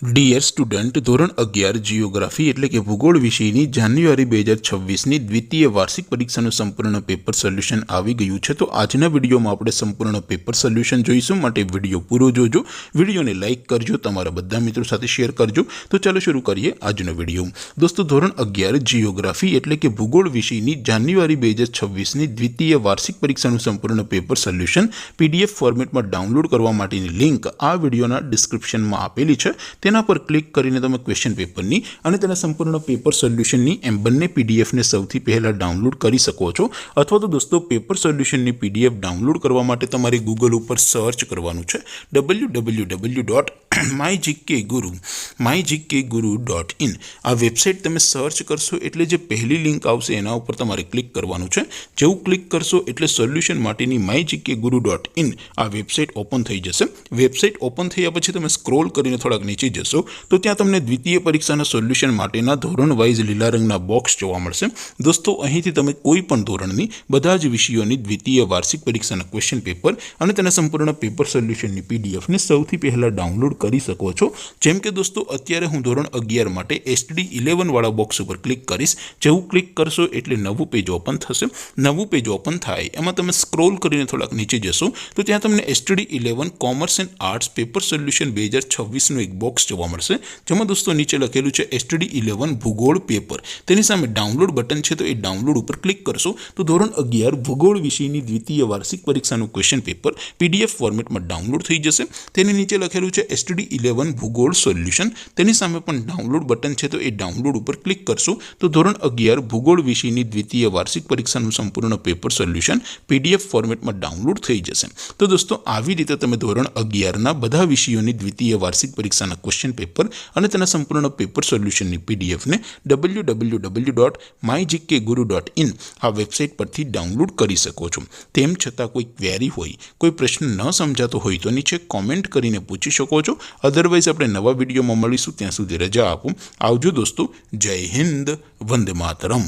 Dear student, ધોરણ 11 geography એટલે કે ભૂગોળ વિષયની જાન્યુઆરી 2026ની દ્વિતીય વાર્ષિક પરીક્ષાનું સંપૂર્ણ પેપર સોલ્યુશન આવી ગયું છે। તો આજના વિડીયોમાં આપણે સંપૂર્ણ પેપર સોલ્યુશન જોઈશું, માટે વિડીયો પૂરો જોજો, વિડીયોને લાઇક કરજો, તમારા બધા મિત્રો સાથે શેર કરજો। તો ચાલો શરૂ કરીએ આજનો વિડીયો। દોસ્તો, ધોરણ 11 જીઓગ્રાફી એટલે કે ભૂગોળ વિષયની જાન્યુઆરી 2026ની દ્વિતીય વાર્ષિક પરીક્ષાનું સંપૂર્ણ પેપર સોલ્યુશન PDF ફોર્મેટમાં ડાઉનલોડ કરવા માટેની લિંક આ વિડીયોના ડિસ્ક્રિપ્શનમાં આપેલી છે। તેના પર ક્લિક કરીને તમે ક્વેશ્ચન પેપરની અને તેના સંપૂર્ણ પેપર સોલ્યુશનની એમ બંને પીડીએફને સૌથી પહેલાં ડાઉનલોડ કરી શકો છો। અથવા તો દોસ્તો, પેપર સોલ્યુશનની પીડીએફ ડાઉનલોડ કરવા માટે તમારે ગૂગલ ઉપર સર્ચ કરવાનું છે www.mygkguru.in। આ વેબસાઇટ તમે સર્ચ કરશો એટલે જે પહેલી લિંક આવશે એના ઉપર તમારે ક્લિક કરવાનું છે। જેવું ક્લિક કરશો એટલે સોલ્યુશન માટેની mygkguru.in આ વેબસાઇટ ઓપન થઈ જશે। વેબસાઇટ ઓપન થયા પછી તમે સ્ક્રોલ કરીને થોડાક નીચે જશો તો ત્યાં તમને દ્વિતીય પરીક્ષાના સોલ્યુશન માટેના ધોરણ વાઇઝ લીલા રંગના બોક્સ જોવા મળશે। દોસ્તો, અહીંથી તમે કોઈ પણ ધોરણની બધા જ વિષયોની દ્વિતીય વાર્ષિક પરીક્ષાના ક્વેશ્ચન પેપર અને તેના સંપૂર્ણ પેપર સોલ્યુશનની પીડીએફને સૌથી પહેલાં ડાઉનલોડ કરી શકો છો। જેમ કે દોસ્તો, અત્યારે હું ધોરણ 11 માટે STD11 વાળા બોક્સ ઉપર ક્લિક કરીશ। જેવું ક્લિક કરશો એટલે નવું પેજ ઓપન થશે। નવું પેજ ઓપન થાય એમાં તમે સ્ક્રોલ કરીને થોડાક નીચે જશો તો ત્યાં તમને STD11 commerce and arts paper solution 2026નું એક બોક્સ જોવા મળશે, જેમાં દોસ્તો નીચે લખેલું છે STD11 ભૂગોળ પેપર। તેની સામે ડાઉનલોડ બટન છે, તો એ ડાઉનલોડ ઉપર ક્લિક કરશો તો ધોરણ 11 ભૂગોળ વિષયની દ્વિતીય વાર્ષિક પરીક્ષાનું ક્વેશ્ચન પેપર PDF ફોર્મેટમાં ડાઉનલોડ થઈ જશે। તેની નીચે લખેલું છે STD11 ભૂગોળ સોલ્યુશન। તેની સામે પણ ડાઉનલોડ બટન છે, તો એ ડાઉનલોડ ઉપર ક્લિક કરશો તો ધોરણ 11 ભૂગોળ વિષયની દ્વિતીય વાર્ષિક પરીક્ષાનું સંપૂર્ણ પેપર સોલ્યુશન PDF ફોર્મેટમાં ડાઉનલોડ થઈ જશે। તો દોસ્તો, આવી રીતે તમે ધોરણ 11ના બધા વિષયોની દ્વિતીય વાર્ષિક પરીક્ષાના ક્વેશ્ચન પેપર અને તેના સંપૂર્ણ પેપર સોલ્યુશનની પીડીએફને www.mygkguru.in આ વેબસાઇટ પરથી ડાઉનલોડ કરી શકો છો। તેમ છતાં કોઈ ક્વેરી હોય, કોઈ પ્રશ્ન ન સમજાતો હોય તો નીચે કોમેન્ટ કરીને પૂછી શકો છો। અધરવાઇઝ આપણે નવા વિડીયોમાં મળીશું, ત્યાં સુધી રજા આપો। આવજો દોસ્તો, જય હિન્દ, વંદે માતરમ।